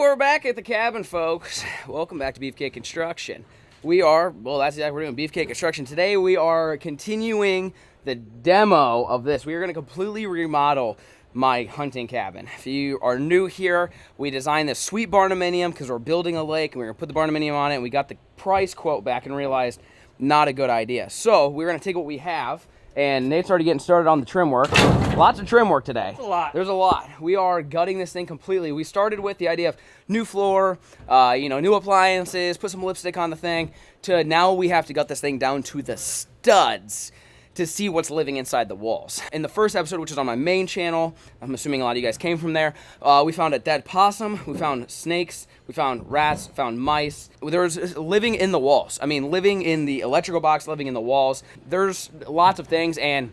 we're back at the cabin, folks. Welcome back to BeefCake Construction. That's exactly what we're doing, BeefCake Construction. Today we are continuing the demo of this. We are going to completely remodel my hunting cabin. If you are new here, we designed this sweet barnuminium because we're building a lake and we're going to put the barnuminium on it, and we got the price quote back and realized not a good idea. So we're going to take what we have, and Nate's already getting started on the trim work. Lots of trim work today. There's a lot. We are gutting this thing completely. We started with the idea of new floor, new appliances, put some lipstick on the thing, to now we have to gut this thing down to the studs to see what's living inside the walls. In the first episode, which is on my main channel, I'm assuming a lot of you guys came from there, we found a dead possum, we found snakes, we found rats, found mice. There's living in the walls. I mean, living in the electrical box, living in the walls. There's lots of things, and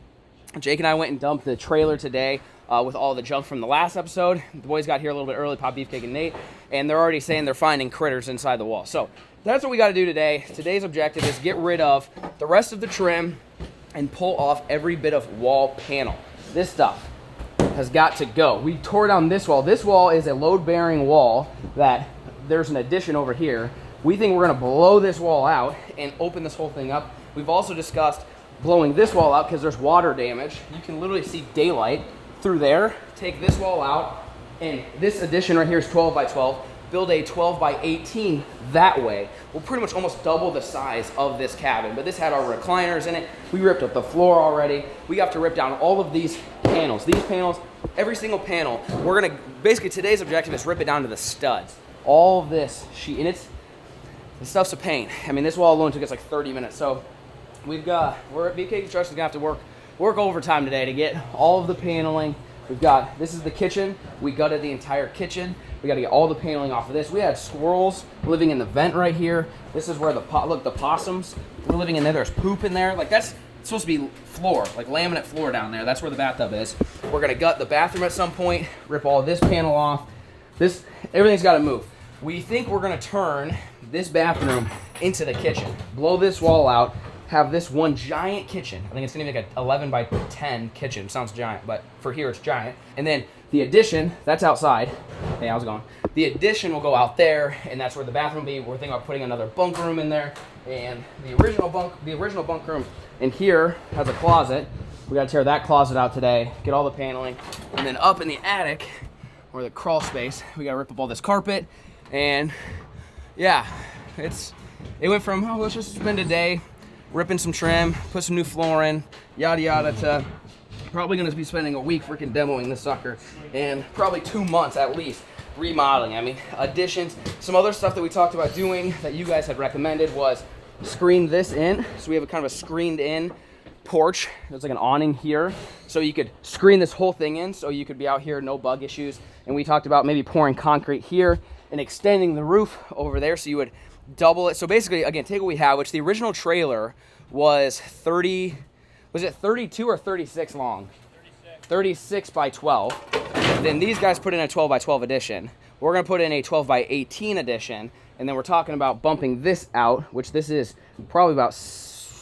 Jake and I went and dumped the trailer today with all the junk from the last episode. The boys got here a little bit early, Pop, BeefCake, and Nate, and they're already saying they're finding critters inside the wall. So that's what we gotta do today. Today's objective is get rid of the rest of the trim and pull off every bit of wall panel. This stuff has got to go. We tore down this wall. This wall is a load-bearing wall that there's an addition over here. We think we're gonna blow this wall out and open this whole thing up. We've also discussed blowing this wall out because there's water damage. You can literally see daylight through there. Take this wall out, and this addition right here is 12 by 12. Build a 12 by 18 that way. We'll pretty much almost double the size of this cabin, but this had our recliners in it. We ripped up the floor already. We have to rip down all of these panels. These panels, every single panel, we're gonna, basically today's objective is rip it down to the studs. All of this sheet, and this stuff's a pain. I mean, this wall alone took us like 30 minutes. So we're at BeefCake Construction, gonna have to work overtime today to get all of the paneling. This is the kitchen. We gutted the entire kitchen. We got to get all the paneling off of this. We had squirrels living in the vent right here. This is where the possums were living in there. There's poop in there. Like, that's supposed to be floor, like laminate floor down there. That's where the bathtub is. We're gonna gut the bathroom at some point, rip all this panel off. Everything's got to move. We think we're gonna turn this bathroom into the kitchen. Blow this wall out. Have this one giant kitchen. I think it's gonna be like an 11 by 10 kitchen. Sounds giant, but for here it's giant. And then the addition, that's outside. Hey, how's it going? The addition will go out there, and that's where the bathroom will be. We're thinking about putting another bunk room in there, and the original bunk room in here has a closet. We gotta tear that closet out today, get all the paneling, and then up in the attic, or the crawl space, we gotta rip up all this carpet, and yeah, it went from, let's just spend a day ripping some trim, put some new floor in, yada yada, to probably gonna be spending a week freaking demoing this sucker, and probably 2 months at least remodeling. I mean, additions. Some other stuff that we talked about doing that you guys had recommended was screen this in. So we have a kind of a screened in porch. There's like an awning here, so you could screen this whole thing in, so you could be out here, no bug issues. And we talked about maybe pouring concrete here and extending the roof over there, so you would double it. So basically, again, take what we have, which the original trailer was 32 or 36 long? 36 by 12. Then these guys put in a 12 by 12 addition. We're gonna put in a 12 by 18 addition, and then we're talking about bumping this out, which this is probably about,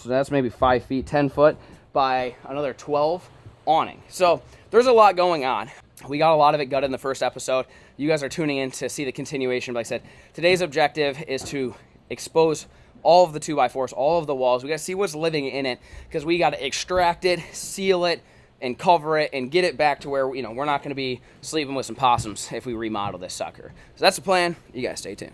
that's maybe 5 feet, 10 foot by another 12 awning. So there's a lot going on. We got a lot of it gutted in the first episode. You guys are tuning in to see the continuation, but like I said, today's objective is to expose all of the 2x4s, all of the walls. We got to see what's living in it, because we got to extract it, seal it, and cover it, and get it back to where, we're not going to be sleeping with some possums if we remodel this sucker. So that's the plan. You guys stay tuned.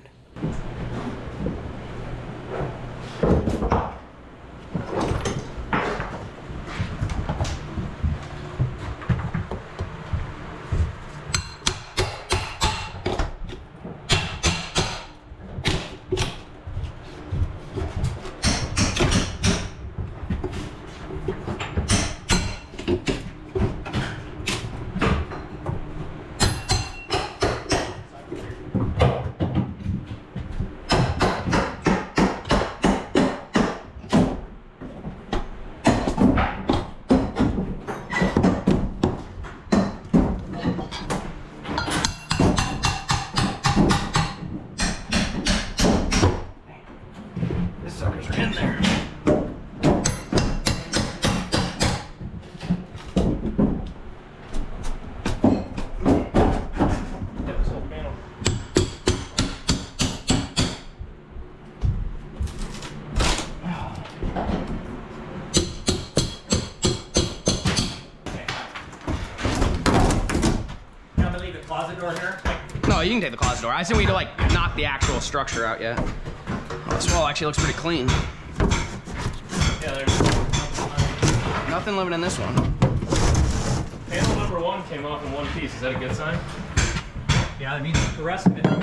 No, you can take the closet door. I said we need to like knock the actual structure out yet. This wall actually looks pretty clean. Yeah, there's nothing living in this one. Panel number 1 came off in one piece. Is that a good sign? Yeah, that means the rest of it. That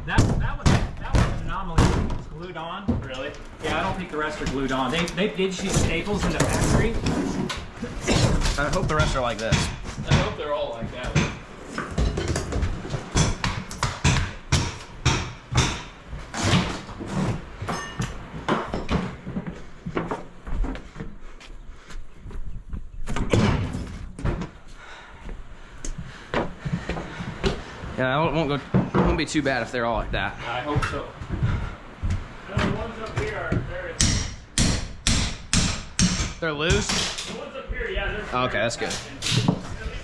was an anomaly. It was glued on. Really? Yeah, I don't think the rest are glued on. They did use staples in the factory. I hope the rest are like this. I hope they're all like that. Yeah, it won't be too bad if they're all like that. I hope so. No, the ones up here are They're loose? the ones up here, yeah, they're Okay, that's good.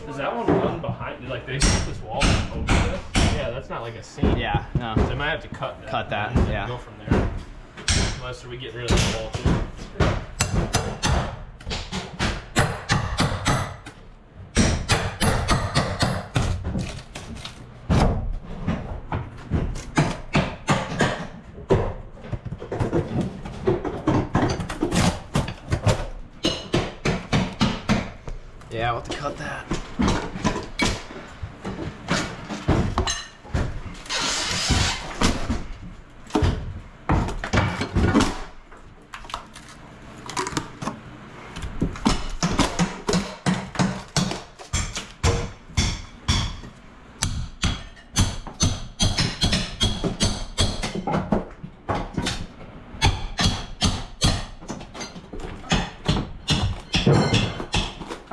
Does that one run behind? Like they set this wall over this? Yeah, that's not like a seam. Yeah, no. So I might have to cut that. Cut that, and yeah. Go from there. Unless we get rid of the wall too. Yeah, we'll have to cut that.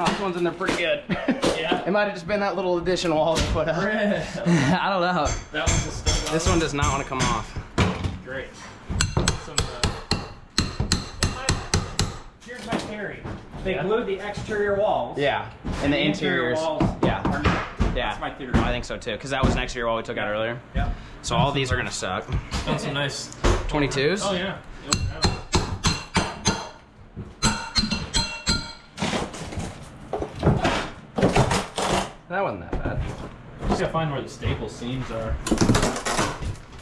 Oh, this one's in there pretty good. Yeah. It might have just been that little addition wall they put up. I don't know. That was a stud. This one does not want to come off. Great. Some, Here's my theory. They Yeah. glued the exterior walls. Yeah, and the interiors. walls. Yeah, yeah. That's my theory. I think so too, because that was an exterior wall we took out earlier. Yeah. So all these are gonna suck. Found some nice. 22s. Oh yeah. Yep. That wasn't that bad. Just gotta find where the staple seams are.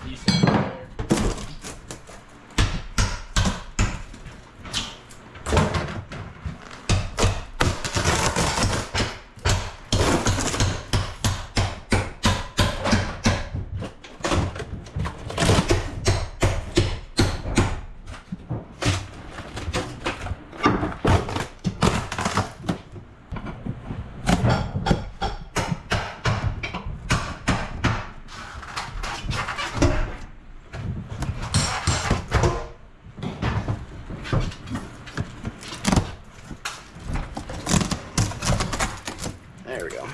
Decent right there. There we go.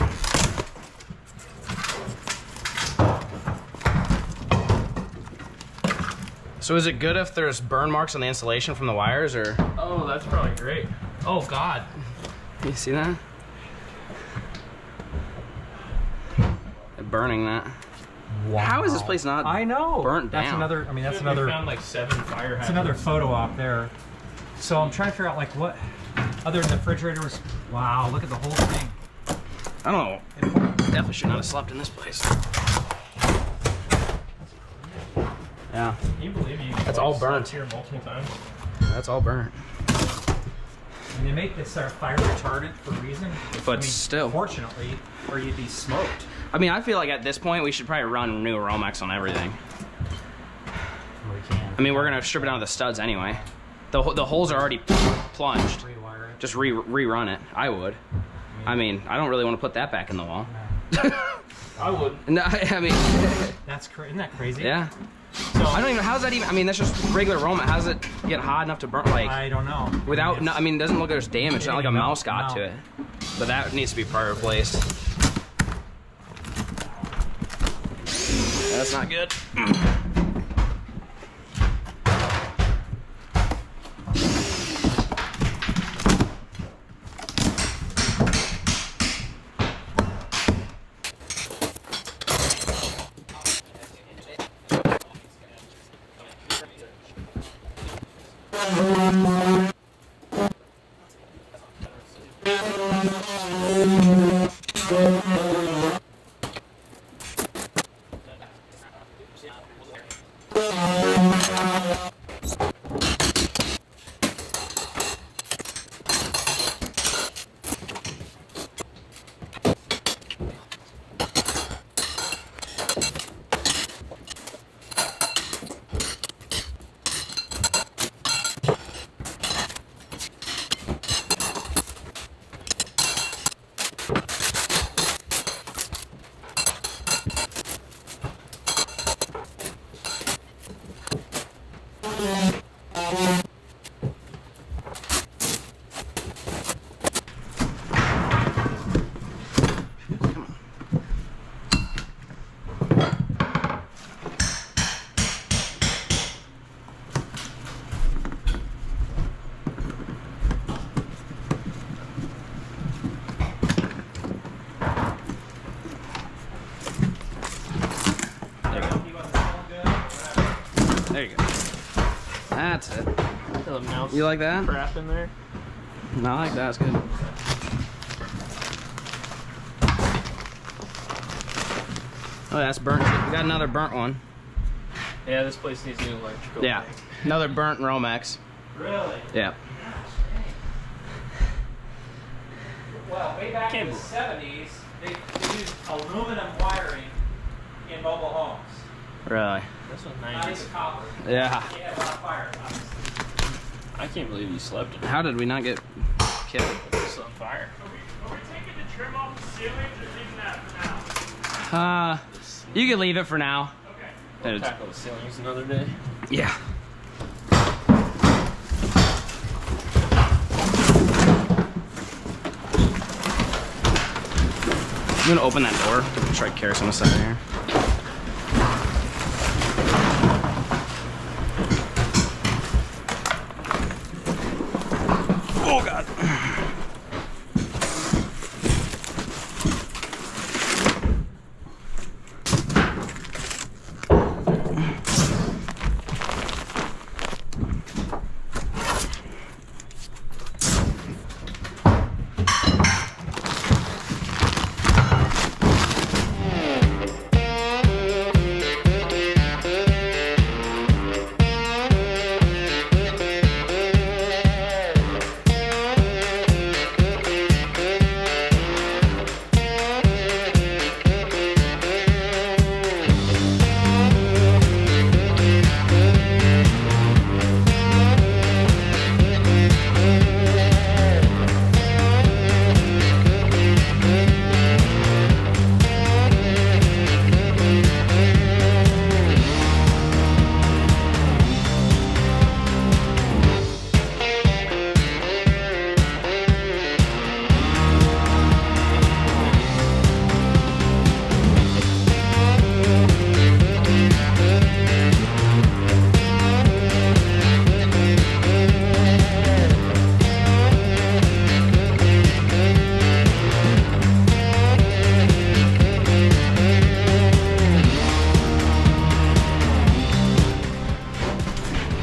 So is it good if there's burn marks on the insulation from the wires, or? Oh, that's probably great. Oh God. You see that? They're burning that. Wow. How is this place not I know. burnt down? That's another. I mean, that's We another. found like 7 fire hazards. That's another photo op there. So I'm trying to figure out like what, other than the refrigerator was. Wow, look at the whole thing. I don't know. Definitely should not have slept in this place. Yeah, Can you believe you? That's all slept burnt. here multiple times. that's all burnt. And they make this fire retardant for a reason. But still. Fortunately, or you'd be smoked. I mean, I feel like at this point we should probably run new Romex on everything. We can. I mean, we're gonna strip it down to the studs anyway. The holes are already plunged. Rewire it. Just rerun it. I would. I mean, I don't really want to put that back in the wall. I would. No, I mean, Isn't that crazy? yeah. So I don't even. How's that even? I mean, that's just regular Romex. How does it get hot enough to burn? Like I don't know. without. No, I mean, it doesn't look like there's damage. It's not like a No, mouse got no. to it. But that needs to be probably replaced. That's not good. There you go. That's it. The mouse You like that? crap in there. No, I like that. It's good. Oh, that's burnt. We got another burnt one. Yeah, this place needs new electrical. Yeah, another burnt Romex. Really? Yeah. Well, way back in the 70s, they used aluminum wiring in mobile homes. Really? This was Not 90s. even copper. Yeah. They had a lot of fire, obviously. I can't believe you slept in it. How did we not get killed? It's on fire. Are we taking the trim off the ceilings or leaving that for now? You can leave it for now. Okay. We'll It's- tackle the ceilings another day. Yeah. I'm gonna open that door. Try to carry some of this out of here. Oh God.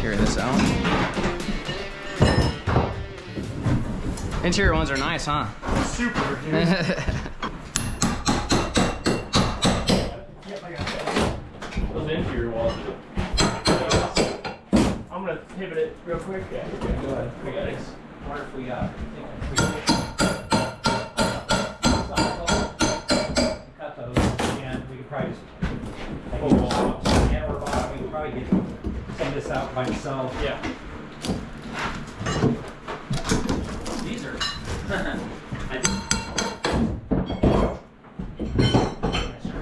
Carry this out. Interior ones are nice, huh? Super, dude. Those interior walls I'm gonna pivot it real quick. Yeah, go ahead. We got it. Wonder if we cut those again. We could probably just yeah, or bottom. We could probably get some of this out by itself. Yeah. These are.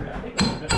I think those are good.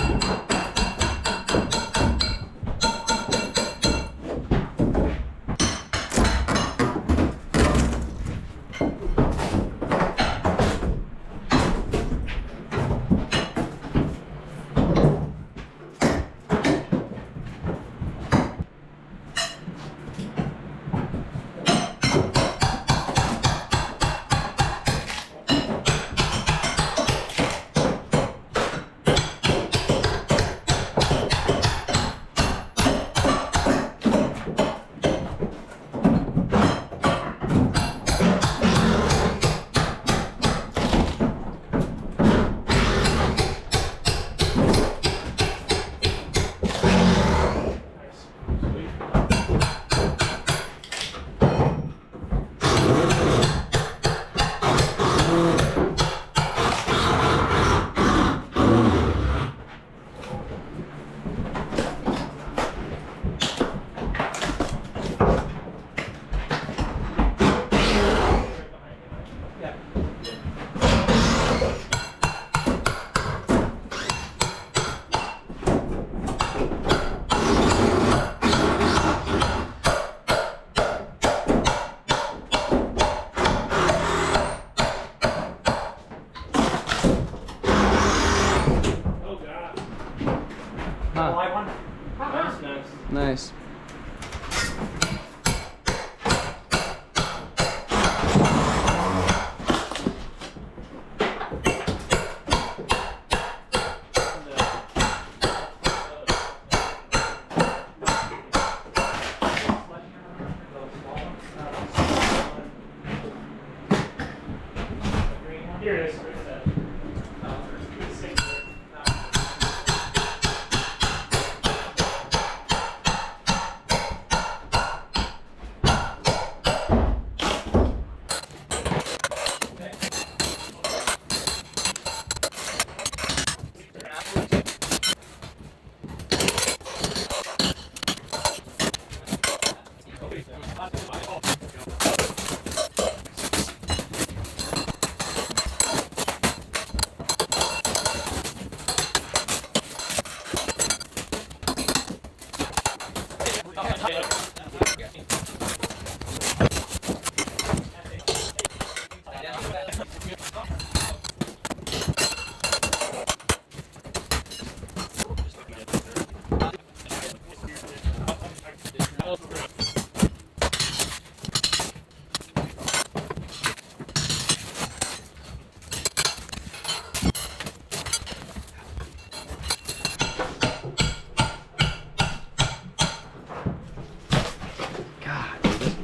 Nice.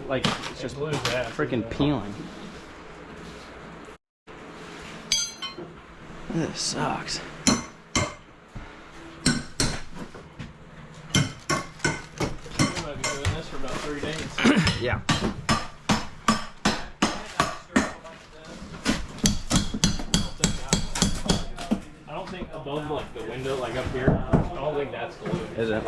like it's just Glue's that. freaking peeling. This sucks. We might be doing this for about 3 days. Yeah. I don't think above like the window, like up here, I don't think that's glue. Is it?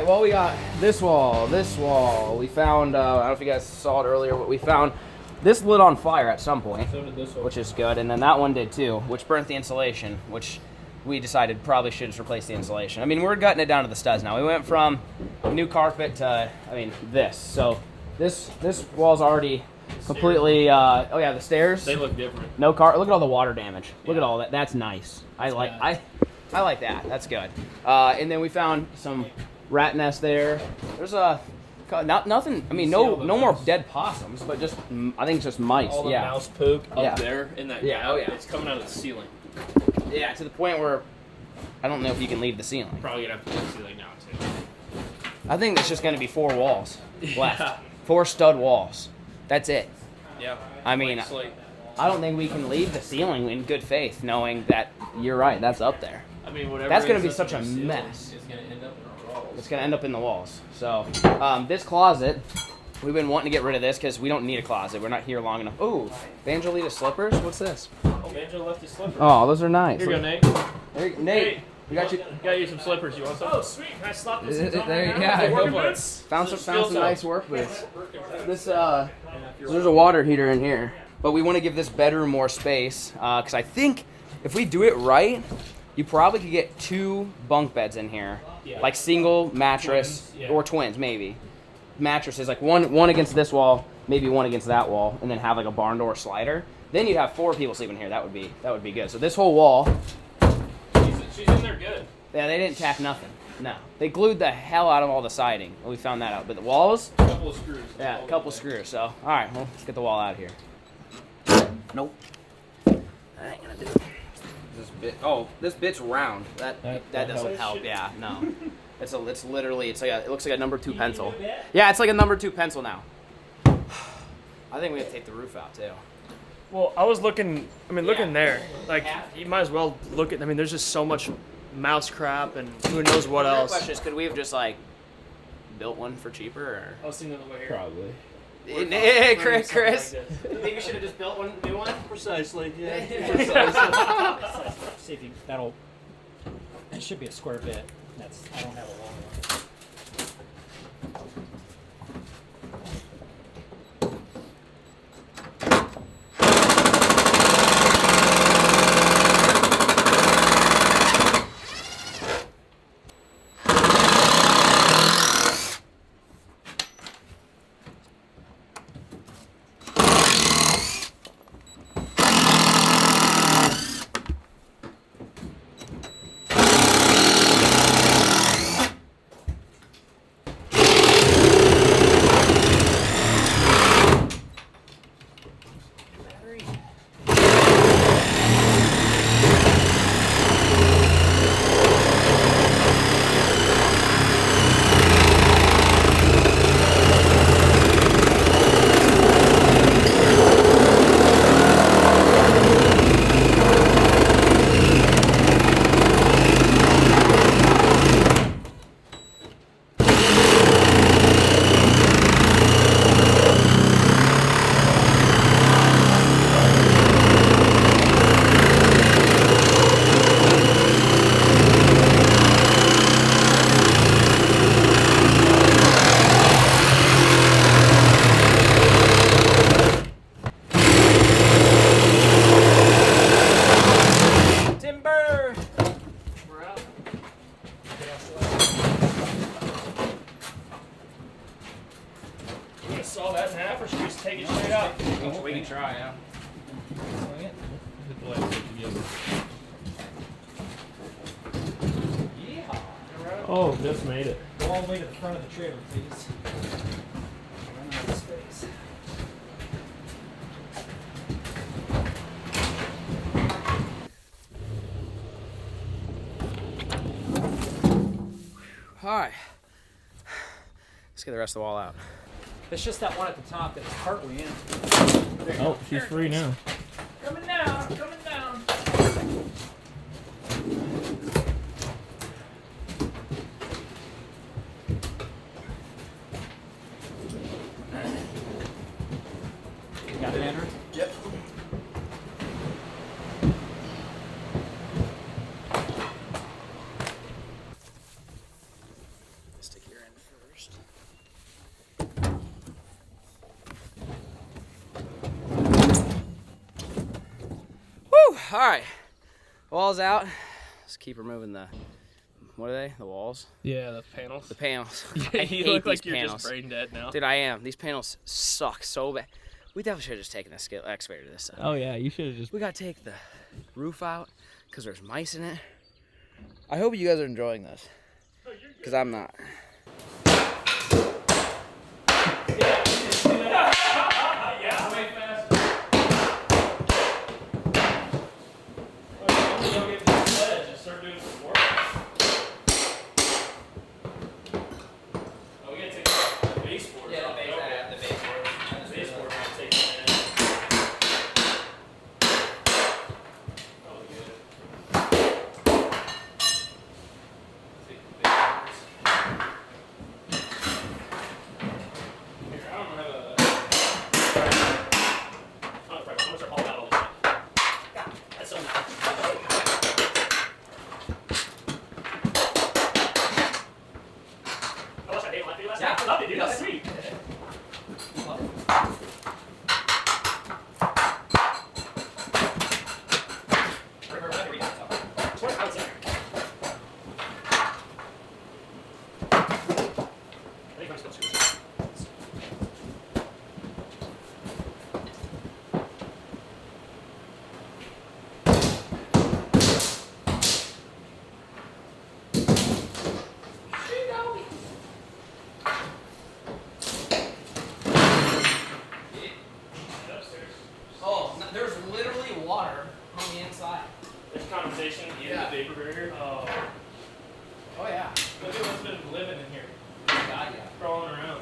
Well, we got this wall. We found, I don't know if you guys saw it earlier, but we found this lit on fire at some point, So did this one. which is good. And then that one did too, which burnt the insulation, which we decided probably should just replace the insulation. I mean, we're gutting it down to the studs now. We went from new carpet to, I mean, this. So this wall's already completely, oh yeah, the stairs. They look different. No car. Look at all the water damage. Look at all that. That's nice. I like that. That's good. And then we found some rat nest there. There's nothing. I mean, no more dead possums, but just I think it's just mice. All the yeah. mouse poop up Yeah. there in that. Yeah, oh, yeah. It's coming out of the ceiling. Yeah, to the point where I don't know if you can leave the ceiling. Probably gonna have to do the ceiling now too. I think it's just going to be 4 walls left. Yeah. 4 stud walls. That's it. Yeah. I mean, Like slate. I don't think we can leave the ceiling in good faith, knowing that you're right. That's up there. I mean, whatever. That's gonna be ends up such in a our ceiling mess. is gonna end up in our walls. It's going to end up in the walls. So this closet, we've been wanting to get rid of this because we don't need a closet. We're not here long enough. Oh, Vangelita slippers. What's this? Oh, Angela left his slippers. Oh, those are nice. Here you go, Nate. Nate, Hey, we got you. Got you some slippers. You want some? Oh, sweet. Can I slap this on There- right yeah, now? go Working for it. boots? Found some Spill some. nice work boots. This so there's a water heater in here, but we want to give this bedroom more space because I think if we do it right, you probably could get 2 bunk beds in here, Yeah. like single mattress Twins, yeah. or twins maybe. Mattresses like one against this wall, maybe one against that wall, and then have like a barn door slider. Then you'd have 4 people sleeping here. That would be good. So this whole wall, She's in there good. yeah, they didn't tack nothing. No, they glued the hell out of all the siding. We found that out, but the walls. A couple of screws. Yeah, a couple screws. So, all right, well, let's get the wall out of here. Nope. That ain't gonna do it. This bit. Oh, this bit's round. That doesn't help. Yeah, no. It's literally. It looks like a number 2 pencil. Yeah, it's like a number 2 pencil now. I think we have to take the roof out too. Well, I was looking. I mean, looking Yeah. there. Like, you might as well look at. I mean, there's just so much mouse crap and who knows what The else. question is, could we have just like built one for cheaper? Or I was thinking on the way here. Probably. Hey, Chris. Something like Chris. this. You think we should have just built one, new one? Precisely, yeah. See if you, that'll, it should be a square bit. I don't have a long one. Oh, just made it. Go all the way to the front of the trailer, please. Run out of space. All right. Let's get the rest of the wall out. It's just that one at the top that's partway in. Oh, she's free now. Coming down, coming down. Got it, Andrew? Yep. Stick your end first. Woo! All right. Wall's out. Let's keep removing the. What are they? The walls? Yeah, the panels. The panels. I you hate look these like you're panels. just brain dead now. Dude, I am. These panels suck so bad. We definitely should have just taken the excavator to this side. Oh yeah, you should have just. We gotta take the roof out because there's mice in it. I hope you guys are enjoying this, because I'm not. Yeah, way faster. Go get the sledge and start doing some work. Oh, we gotta take the baseboard. Yeah, the baseboard. The baseboard might take a minute. Probably good. Take the baseboards. Here, I don't have a. I'm gonna start hauling out all this stuff. God, that's so nice. I watched that Dave Life video last night. I loved it, dude. That was sweet. It's worth outside. I think I'm still screwing. Oh, there's literally water on the inside. There's condensation in Yeah. the vapor barrier. Oh. Oh yeah. Look at what's been living in here. God, yeah. Crawling around.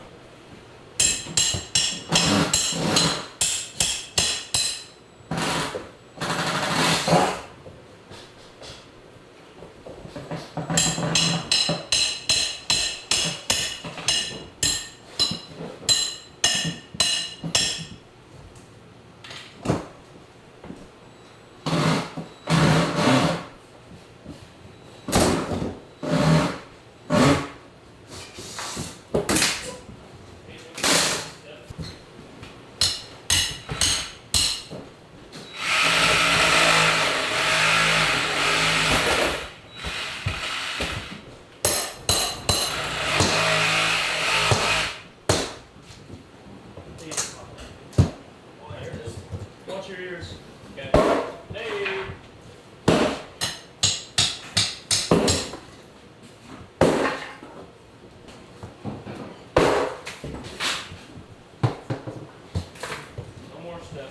Watch your ears. Okay. Hey. One more step.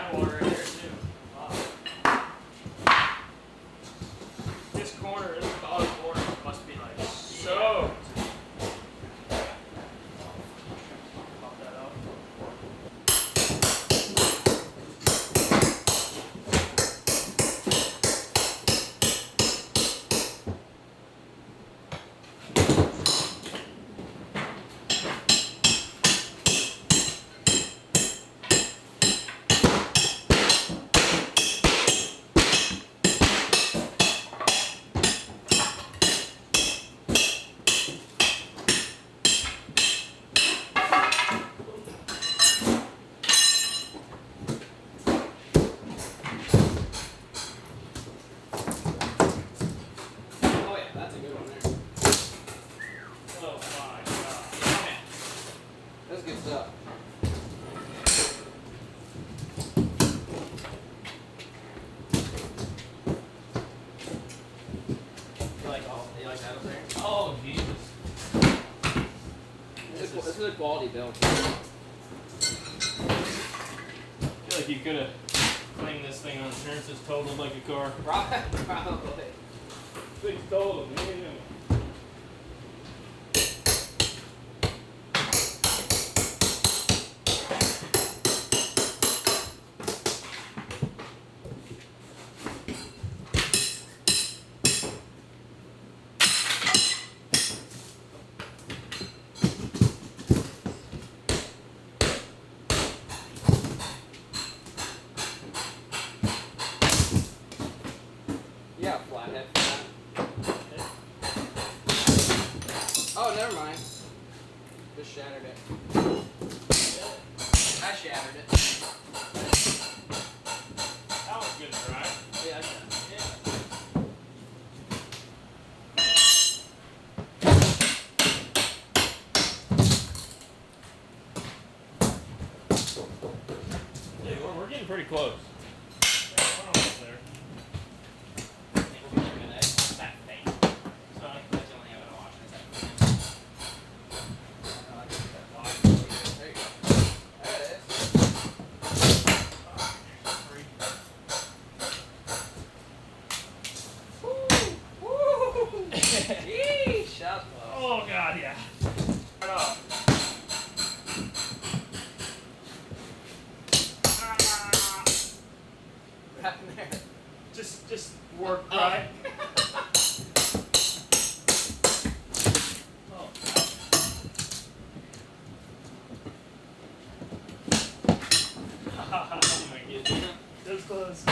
tap water in there too. Wow. This corner, this bottom corner must be like so. Pop that up. Oh yeah, that's a good one there. Oh my god. That's good stuff. You like that up there? Oh Jesus. This is a quality build. I feel like you could have claimed this thing on insurance as totaled like a car. Probably. Thing's totaled, man. Yeah, flathead for that. Oh, never mind. Just shattered it. I shattered it. That was good, right? Yeah, Hey, we're getting pretty close. Yeah, we're almost there. Oh god, yeah. Right off. Just work right. Oh. Oh my goodness. That's close.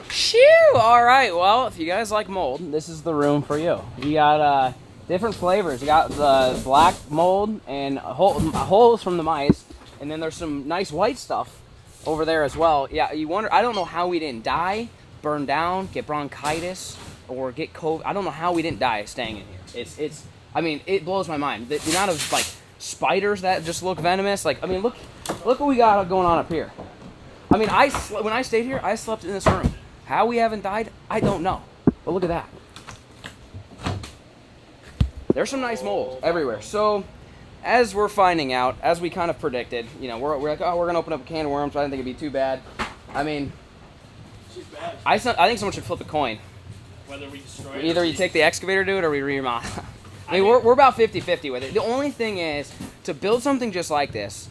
Phew! All right. Well, if you guys like mold, this is the room for you. You got different flavors. You got the black mold and holes from the mice, and then there's some nice white stuff over there as well. Yeah, you wonder. I don't know how we didn't die, burn down, get bronchitis. or get COVID. I don't know how we didn't die staying in here. It's. I mean, it blows my mind. The amount of like spiders that just look venomous. Like, I mean, look what we got going on up here. I mean, when I stayed here, I slept in this room. How we haven't died, I don't know. But look at that. There's some nice mold everywhere. So, as we're finding out, as we kind of predicted, you know, we're like, oh, we're gonna open up a can of worms. I didn't think it'd be too bad. I mean, I think someone should flip a coin. Whether we destroy it. Either you take the excavator to do it, or we remodel. I mean, we're about 50-50 with it. The only thing is, to build something just like this,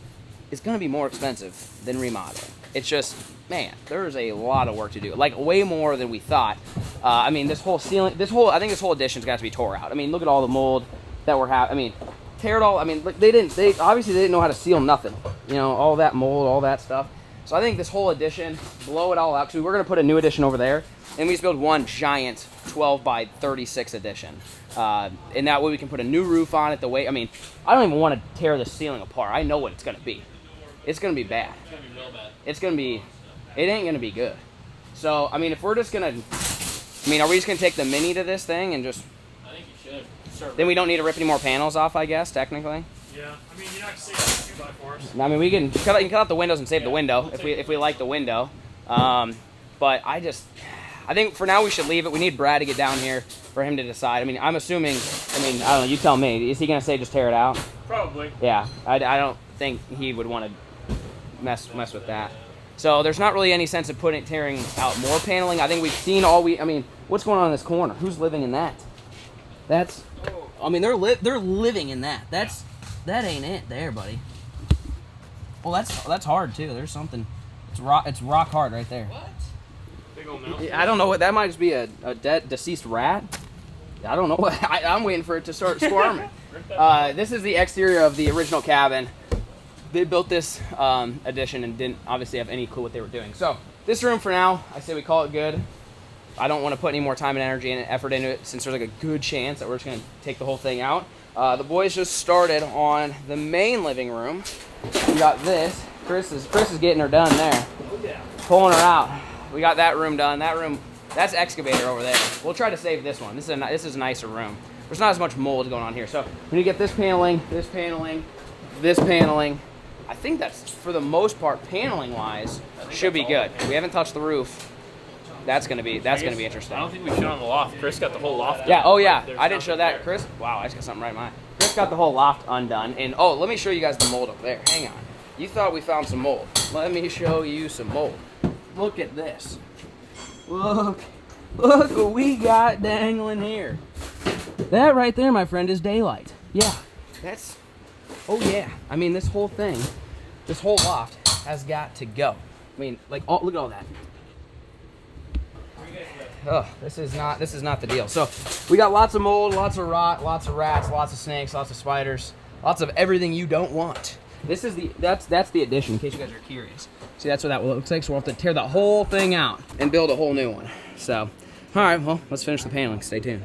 is gonna be more expensive than remodeling. It's just, man, there's a lot of work to do. Like, way more than we thought. I mean, this whole ceiling, I think this whole addition's got to be tore out. I mean, look at all the mold that we're having. I mean, tear it all. I mean, they obviously didn't know how to seal nothing. You know, all that mold, all that stuff. So I think this whole addition, blow it all out. Because we're going to put a new addition over there. And we just build one giant 12 by 36 addition. And that way we can put a new roof on it. I mean, I don't even want to tear the ceiling apart. I know what it's going to be. It's going to be bad. It's gonna be real bad. It ain't going to be good. So, I mean, if we're just going to, I mean, are we just going to take the Mini to this thing and just, I think you should. then we don't need to rip any more panels off, I guess, technically? Yeah, I mean, you're not saving 2x4s. I mean, we can cut out the windows and save the window if we like the window. But I think for now we should leave it. We need Brad to get down here for him to decide. I mean, I'm assuming, I don't know, you tell me. Is he going to say just tear it out? Probably. Yeah, I don't think he would want to mess with that. So there's not really any sense of tearing out more paneling. I think we've seen I mean, what's going on in this corner? Who's living in that? I mean, they're living in that. That ain't it there, buddy. Well, that's hard too. There's something. It's rock hard right there. What? Big old mouse. I don't know what that might just be a deceased rat. I don't know what. I'm waiting for it to start squirming. This is the exterior of the original cabin. They built this addition and didn't obviously have any clue what they were doing. So this room for now, I say we call it good. I don't want to put any more time and energy and effort into it since there's like a good chance that we're just going to take the whole thing out. The boys just started on the main living room. We got this. Chris is getting her done there. Pulling her out. We got that room done. That room, that's excavator over there. We'll try to save this one. This is a nicer room. There's not as much mold going on here. So we need to get this paneling, this paneling, this paneling. I think that's, for the most part, paneling-wise, should be good. We haven't touched the roof. That's gonna be interesting. I don't think we showed on the loft. Chris got the whole loft. Yeah. Oh yeah. There's I didn't show that. there. Chris. Wow. I just got something right in mind. Chris got the whole loft undone. And oh, let me show you guys the mold up there. Hang on. You thought we found some mold. Let me show you some mold. Look at this. Look what we got dangling here. That right there, my friend, is daylight. Yeah. That's. Oh yeah. I mean, this whole thing, this whole loft has got to go. I mean, like, oh, look at all that. Oh, this is not the deal. So we got lots of mold, lots of rot, lots of rats, lots of snakes, lots of spiders, lots of everything you don't want. This is that's the addition, in case you guys are curious. See, that's what that looks like. So we'll have to tear the whole thing out and build a whole new one. So, all right, well, let's finish the paneling. Stay tuned.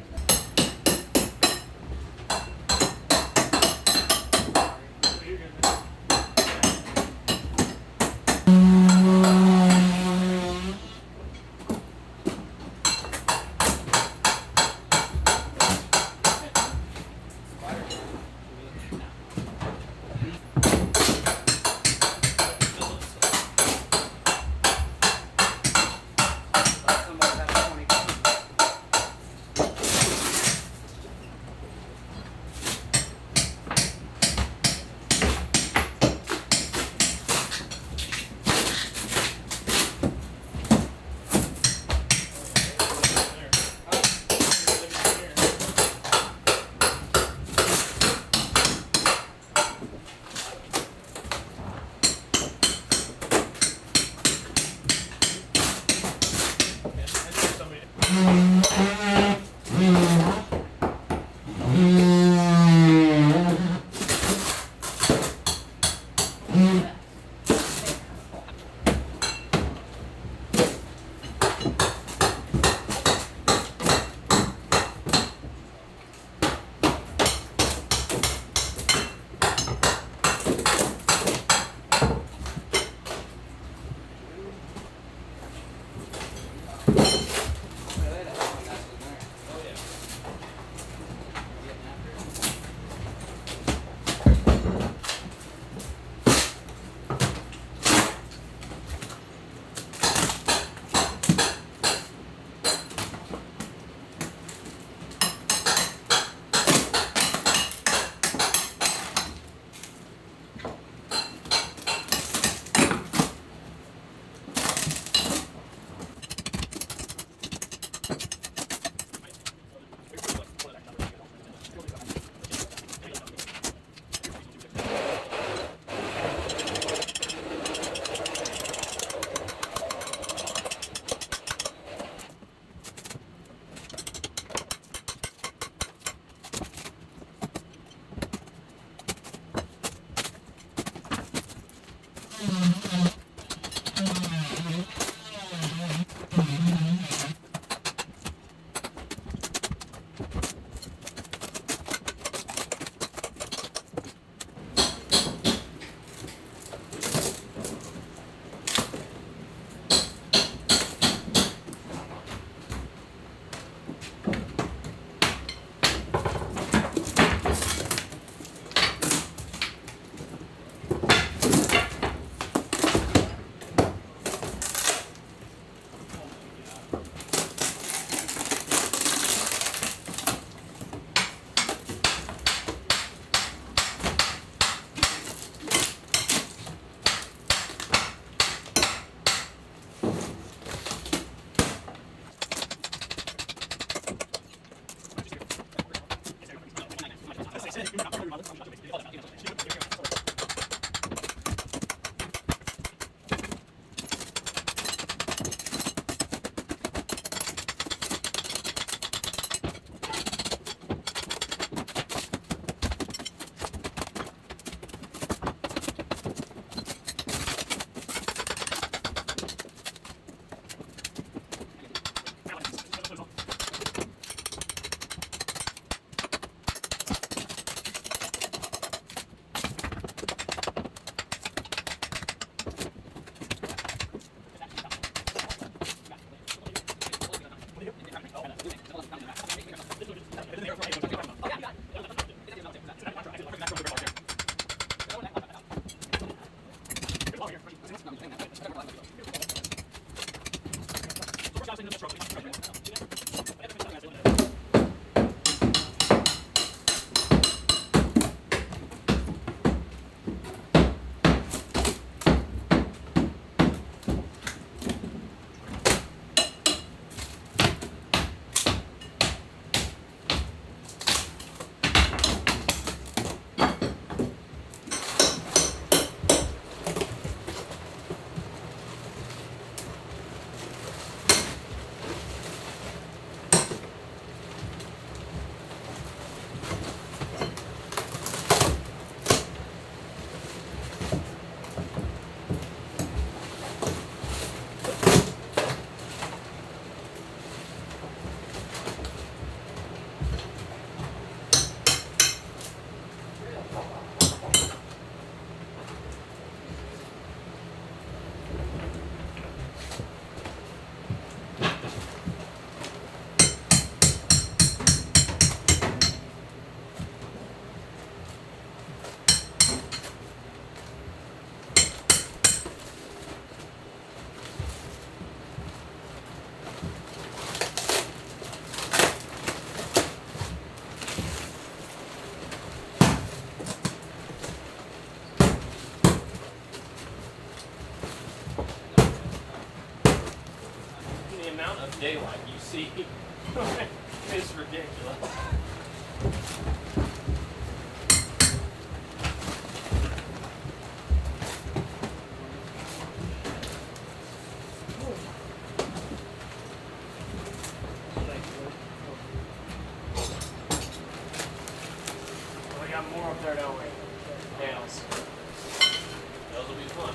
The amount of daylight you see is ridiculous. We got more up there, don't we? Nails. Those will be fun.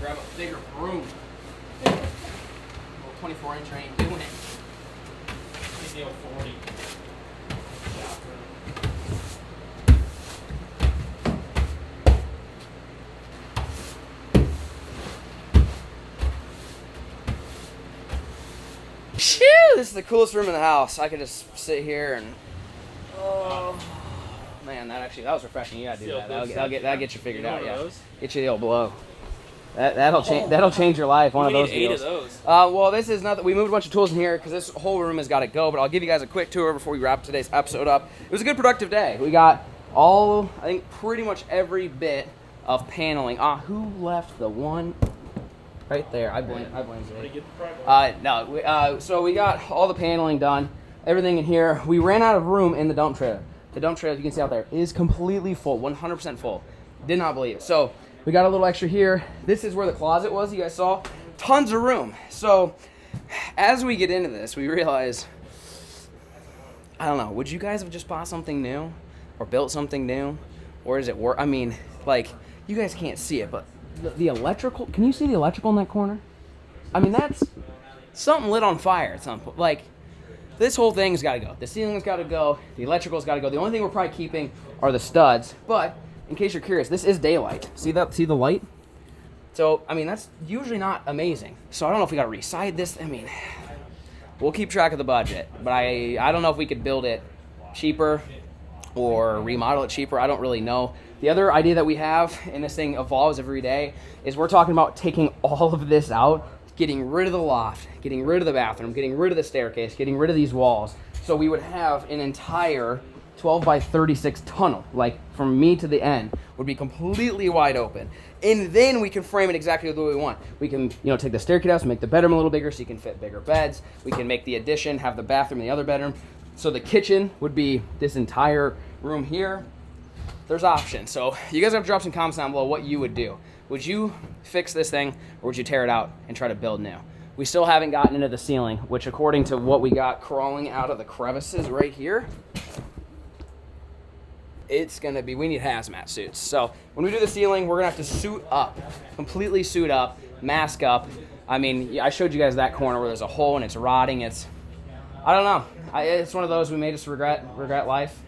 grab a bigger broom. Little 24-inch ain't doing it. Maybe a 40. Phew, this is the coolest room in the house. I could just sit here and, oh man, that was refreshing. You gotta do that. That'll get you figured out. Yeah, get you the old blow. That'll change your life. One of those need 8 deals. of those. Well, this is nothing. We moved a bunch of tools in here because this whole room has got to go. But I'll give you guys a quick tour before we wrap today's episode up. It was a good, productive day. We got I think, pretty much every bit of paneling. Who left the one right there? I blame Zay. So we got all the paneling done, everything in here. We ran out of room in the dump trailer. The dump trailer, as you can see out there, is completely full, 100% full. Did not believe it. So we got a little extra here. This is where the closet was, you guys saw. Tons of room. So as we get into this, we realize, I don't know, would you guys have just bought something new or built something new? Or is it work? I mean, like, you guys can't see it, but the electrical, can you see the electrical in that corner? I mean, that's something lit on fire at some point. Like, this whole thing's got to go. The ceiling's got to go. The electrical's got to go. The only thing we're probably keeping are the studs. But in case you're curious, this is daylight. See that? See the light? So, I mean, that's usually not amazing. So I don't know if we got to re-side this. I mean, we'll keep track of the budget. But I don't know if we could build it cheaper or remodel it cheaper. I don't really know. The other idea that we have, and this thing evolves every day, is we're talking about taking all of this out, getting rid of the loft, getting rid of the bathroom, getting rid of the staircase, getting rid of these walls. So we would have an entire 12 by 36 tunnel, like from me to the end, would be completely wide open. And then we can frame it exactly the way we want. We can, take the staircase out, make the bedroom a little bigger so you can fit bigger beds. We can make the addition, have the bathroom in the other bedroom. So the kitchen would be this entire room here. There's options. So you guys have to drop some comments down below what you would do. Would you fix this thing, or would you tear it out and try to build new? We still haven't gotten into the ceiling, which according to what we got crawling out of the crevices right here, it's going to be, we need hazmat suits. So when we do the ceiling, we're going to have to suit up, completely suit up, mask up. I mean, I showed you guys that corner where there's a hole and it's rotting. I don't know. It's one of those we may just regret life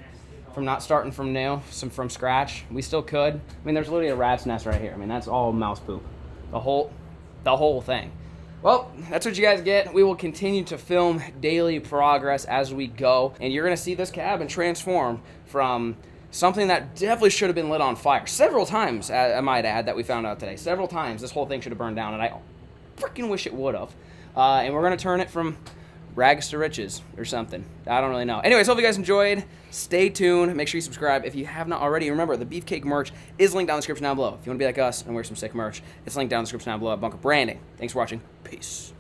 from not starting from new, from scratch. We still could. I mean, there's literally a rat's nest right here. I mean, that's all mouse poop. The whole thing. Well, that's what you guys get. We will continue to film daily progress as we go, and you're gonna see this cabin transform from something that definitely should have been lit on fire several times, I might add, that we found out today. Several times this whole thing should have burned down, and I freaking wish it would have. And we're gonna turn it from rags to riches or something. I don't really know. Anyways, hope you guys enjoyed. Stay tuned. Make sure you subscribe if you have not already. Remember, the BeefCake merch is linked down in the description down below. If you want to be like us and wear some sick merch, it's linked down in the description down below at Bunker Branding. Thanks for watching. Peace.